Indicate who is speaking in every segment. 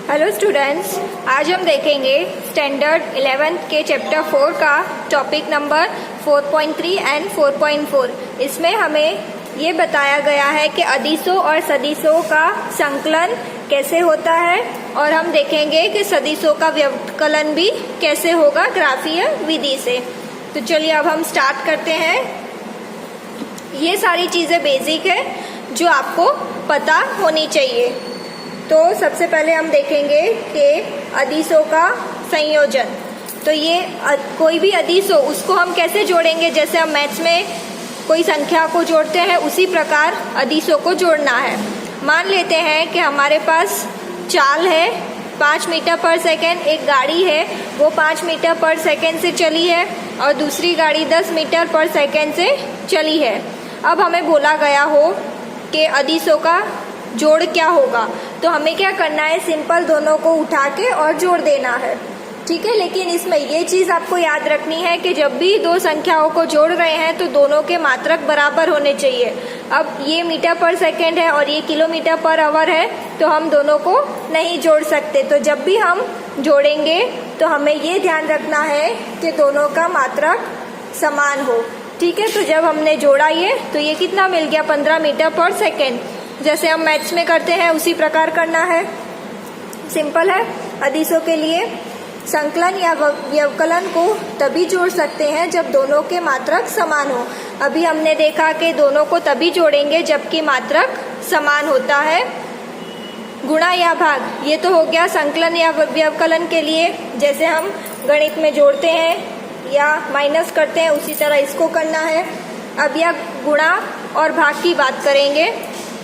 Speaker 1: Hello students, आज हम देखेंगे स्टैंडर्ड 11th के चैप्टर 4 का टॉपिक नंबर 4.3 एंड 4.4। इसमें हमें ये बताया गया है कि अदिशों और सदिशों का संकलन कैसे होता है और हम देखेंगे कि सदिशों का व्यवकलन भी कैसे होगा ग्राफीय विधि से। तो चलिए अब हम स्टार्ट करते हैं। ये सारी चीज़ें बेसिक है जो आपको पता होनी चाहिए। तो सबसे पहले हम देखेंगे कि अदिशों का संयोजन। तो ये कोई भी अदिश हो उसको हम कैसे जोड़ेंगे, जैसे हम मैथ्स में कोई संख्या को जोड़ते हैं उसी प्रकार अदिशों को जोड़ना है। मान लेते हैं कि हमारे पास चाल है 5 मीटर पर सेकेंड, एक गाड़ी है वो 5 मीटर पर सेकेंड से चली है और दूसरी गाड़ी 10 मीटर पर सेकेंड से चली है। अब हमें बोला गया हो कि अदिशों का जोड़ क्या होगा, तो हमें क्या करना है, सिंपल दोनों को उठा के और जोड़ देना है। ठीक है, लेकिन इसमें ये चीज़ आपको याद रखनी है कि जब भी दो संख्याओं को जोड़ रहे हैं तो दोनों के मात्रक बराबर होने चाहिए। अब ये मीटर पर सेकेंड है और ये किलोमीटर पर आवर है तो हम दोनों को नहीं जोड़ सकते। तो जब भी हम जोड़ेंगे तो हमें ये ध्यान रखना है कि दोनों का मात्रक समान हो। ठीक है, तो जब हमने जोड़ा ये तो ये कितना मिल गया, 15 मीटर पर सेकेंड। जैसे हम मैथ्स में करते हैं उसी प्रकार करना है, सिंपल है। अदिशों के लिए संकलन या व्यवकलन को तभी जोड़ सकते हैं जब दोनों के मात्रक समान हो। अभी हमने देखा कि दोनों को तभी जोड़ेंगे जबकि मात्रक समान होता है। गुणा या भाग, ये तो हो गया संकलन या व्यवकलन के लिए, जैसे हम गणित में जोड़ते हैं या माइनस करते हैं उसी तरह इसको करना है। अब यह गुणा और भाग की बात करेंगे।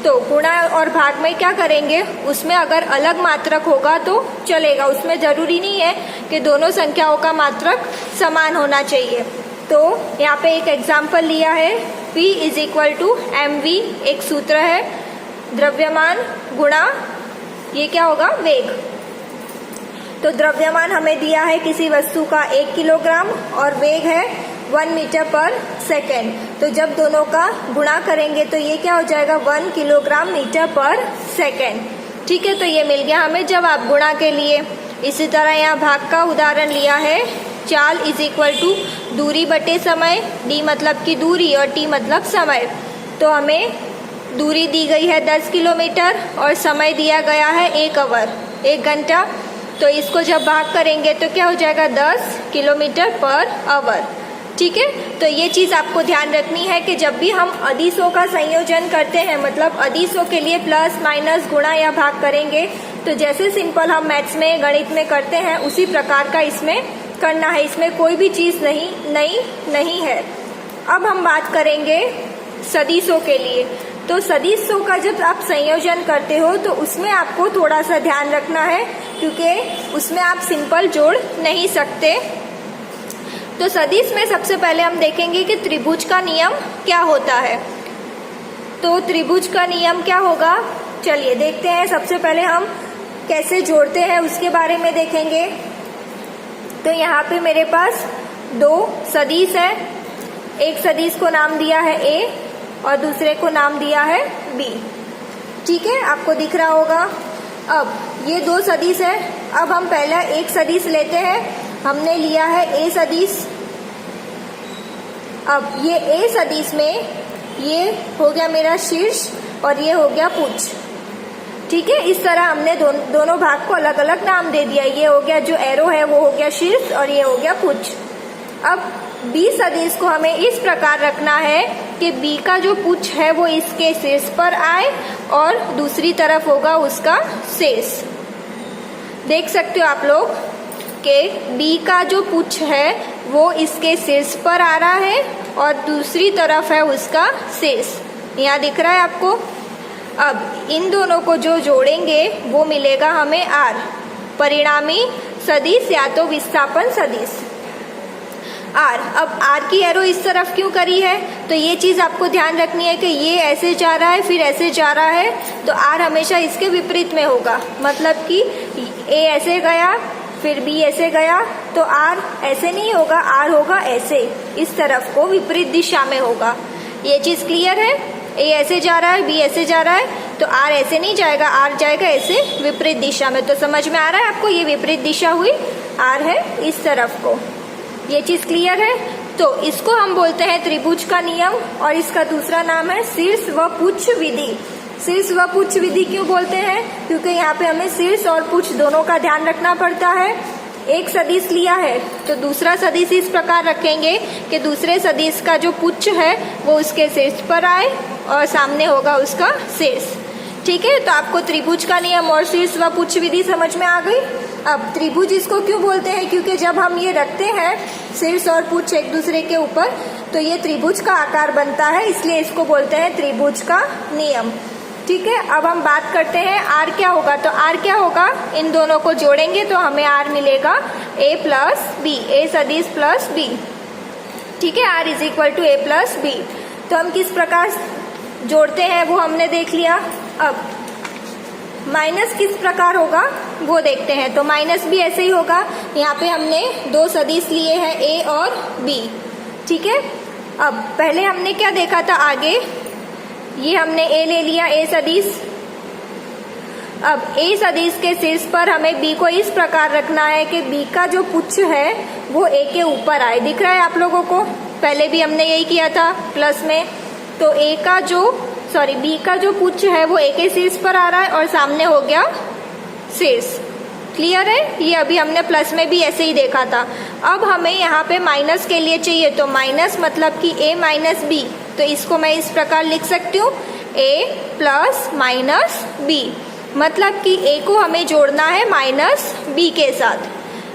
Speaker 1: तो गुणा और भाग में क्या करेंगे, उसमें अगर अलग मात्रक होगा तो चलेगा, उसमें ज़रूरी नहीं है कि दोनों संख्याओं का मात्रक समान होना चाहिए। तो यहाँ पे एक एग्जाम्पल लिया है, P = mv एक सूत्र है, द्रव्यमान गुणा ये क्या होगा, वेग। तो द्रव्यमान हमें दिया है किसी वस्तु का 1 किलोग्राम और वेग है 1 मीटर पर सेकेंड। तो जब दोनों का गुणा करेंगे तो ये क्या हो जाएगा, 1 किलोग्राम मीटर पर सेकेंड। ठीक है, तो ये मिल गया हमें जवाब गुणा के लिए। इसी तरह यहाँ भाग का उदाहरण लिया है, चाल = दूरी बटे समय, d मतलब की दूरी और t मतलब समय। तो हमें दूरी दी गई है 10 किलोमीटर और समय दिया गया है 1 आवर, 1 घंटा। तो इसको जब भाग करेंगे तो क्या हो जाएगा, 10 किलोमीटर पर आवर। ठीक है, तो ये चीज़ आपको ध्यान रखनी है कि जब भी हम अदिशों का संयोजन करते हैं, मतलब अदिशों के लिए प्लस माइनस गुणा या भाग करेंगे, तो जैसे सिंपल हम मैथ्स में गणित में करते हैं उसी प्रकार का इसमें करना है। इसमें कोई भी चीज़ नहीं है। अब हम बात करेंगे सदिशों के लिए। तो सदिशों का जब आप संयोजन करते हो तो उसमें आपको थोड़ा सा ध्यान रखना है, क्योंकि उसमें आप सिंपल जोड़ नहीं सकते। तो सदिश में सबसे पहले हम देखेंगे कि त्रिभुज का नियम क्या होता है। तो त्रिभुज का नियम क्या होगा, चलिए देखते हैं। सबसे पहले हम कैसे जोड़ते हैं उसके बारे में देखेंगे। तो यहाँ पे मेरे पास 2 सदिश है, एक सदिश को नाम दिया है A और दूसरे को नाम दिया है B। ठीक है, आपको दिख रहा होगा। अब ये 2 सदिश है। अब हम पहला एक सदिश लेते हैं, हमने लिया है A सदिश। अब ये A सदिश में ये हो गया मेरा शीर्ष और ये हो गया पुच्छ। ठीक है, इस तरह हमने दोनों भाग को अलग अलग नाम दे दिया। ये हो गया जो एरो है वो हो गया शीर्ष और ये हो गया पुच्छ। अब B सदिश को हमें इस प्रकार रखना है कि B का जो पुच्छ है वो इसके शीर्ष पर आए और दूसरी तरफ होगा उसका शेष। देख सकते हो आप लोग कि B का जो पुच्छ है वो इसके शीर्ष पर आ रहा है और दूसरी तरफ है उसका शेष। यहाँ दिख रहा है आपको। अब इन दोनों को जो जोड़ेंगे वो मिलेगा हमें R, परिणामी सदिश या तो विस्थापन सदिश R। अब R की एरो इस तरफ क्यों करी है, तो ये चीज़ आपको ध्यान रखनी है कि ये ऐसे जा रहा है फिर ऐसे जा रहा है, तो R हमेशा इसके विपरीत में होगा। मतलब कि A ऐसे गया फिर B ऐसे गया तो R ऐसे नहीं होगा, R होगा ऐसे, इस तरफ को विपरीत दिशा में होगा। ये चीज़ क्लियर है। A ऐसे जा रहा है, B ऐसे जा रहा है, तो r ऐसे नहीं जाएगा, r जाएगा ऐसे विपरीत दिशा में। तो समझ में आ रहा है आपको, ये विपरीत दिशा हुई, r है इस तरफ को। ये चीज क्लियर है। तो इसको हम बोलते हैं त्रिभुज का नियम, और इसका दूसरा नाम है शीर्ष व पुच्छ विधि। शीर्ष व पुच्छ विधि क्यों बोलते हैं? क्योंकि यहाँ पे हमें शीर्ष और पुच्छ दोनों का ध्यान रखना पड़ता है। एक सदिश लिया है तो दूसरा सदिश इस प्रकार रखेंगे कि दूसरे सदिश का जो पुच्छ है वो उसके शीर्ष पर आए और सामने होगा उसका शीर्ष। ठीक है, तो आपको त्रिभुज का नियम और शीर्ष व पुच्छ विधि समझ में आ गई। अब त्रिभुज इसको क्यों बोलते हैं? क्योंकि जब हम ये रखते हैं शीर्ष और पुच्छ एक दूसरे के ऊपर तो ये त्रिभुज का आकार बनता है, इसलिए इसको बोलते हैं त्रिभुज का नियम। ठीक है, अब हम बात करते हैं r क्या होगा। तो r क्या होगा, इन दोनों को जोड़ेंगे तो हमें r मिलेगा a प्लस बी, a सदिश प्लस b। ठीक है, r is equal to a plus b. तो हम किस प्रकार जोड़ते हैं वो हमने देख लिया। अब माइनस किस प्रकार होगा वो देखते हैं। तो माइनस भी ऐसे ही होगा, यहाँ पे हमने दो सदिश लिए हैं a और b। ठीक है, अब पहले हमने क्या देखा था, आगे ये हमने a ले लिया, a सदिश। अब a सदिश के शीर्ष पर हमें b को इस प्रकार रखना है कि b का जो पुच्छ है वो a के ऊपर आए। दिख रहा है आप लोगों को, पहले भी हमने यही किया था प्लस में। तो b का जो पुच्छ है वो a के शीर्ष पर आ रहा है और सामने हो गया शीर्ष। क्लियर है, ये अभी हमने प्लस में भी ऐसे ही देखा था। अब हमें यहाँ पे माइनस के लिए चाहिए, तो माइनस मतलब कि a माइनस बी। तो इसको मैं इस प्रकार लिख सकती हूँ a प्लस माइनस बी, मतलब कि a को हमें जोड़ना है माइनस b के साथ।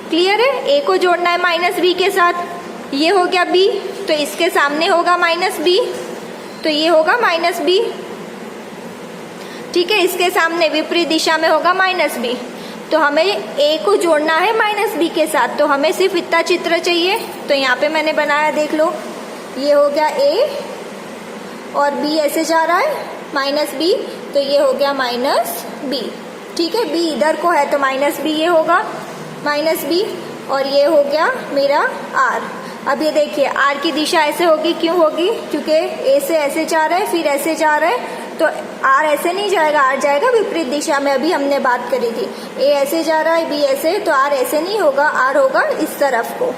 Speaker 1: क्लियर है, a को जोड़ना है माइनस b के साथ। ये हो गया b, तो इसके सामने होगा माइनस b, तो ये होगा माइनस b। ठीक है, इसके सामने विपरीत दिशा में होगा माइनस b। तो हमें a को जोड़ना है माइनस b के साथ, तो हमें सिर्फ इतना चित्र चाहिए। तो यहाँ पे मैंने बनाया, देख लो, ये हो गया a और b ऐसे जा रहा है माइनस b, तो ये हो गया माइनस b। ठीक है, b इधर को है तो माइनस b ये होगा माइनस b, और ये हो गया मेरा r। अब ये देखिए r की दिशा ऐसे होगी, क्यों होगी? क्योंकि a से ऐसे जा रहा है फिर ऐसे जा रहा है, तो r ऐसे नहीं जाएगा, r जाएगा विपरीत दिशा में। अभी हमने बात करी थी a ऐसे जा रहा है, b ऐसे, तो r ऐसे नहीं होगा, r होगा इस तरफ को।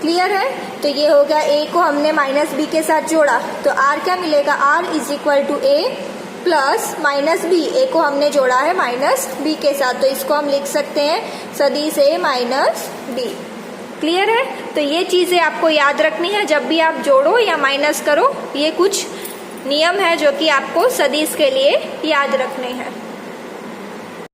Speaker 1: क्लियर है, तो ये हो गया a को हमने माइनस b के साथ जोड़ा, तो r क्या मिलेगा, r is equal to a plus minus b। a को हमने जोड़ा है माइनस b के साथ, तो इसको हम लिख सकते हैं सदिश a माइनस b। क्लियर है, तो ये चीजें आपको याद रखनी है जब भी आप जोड़ो या माइनस करो। ये कुछ नियम है जो कि आपको सदिश के लिए याद रखने हैं।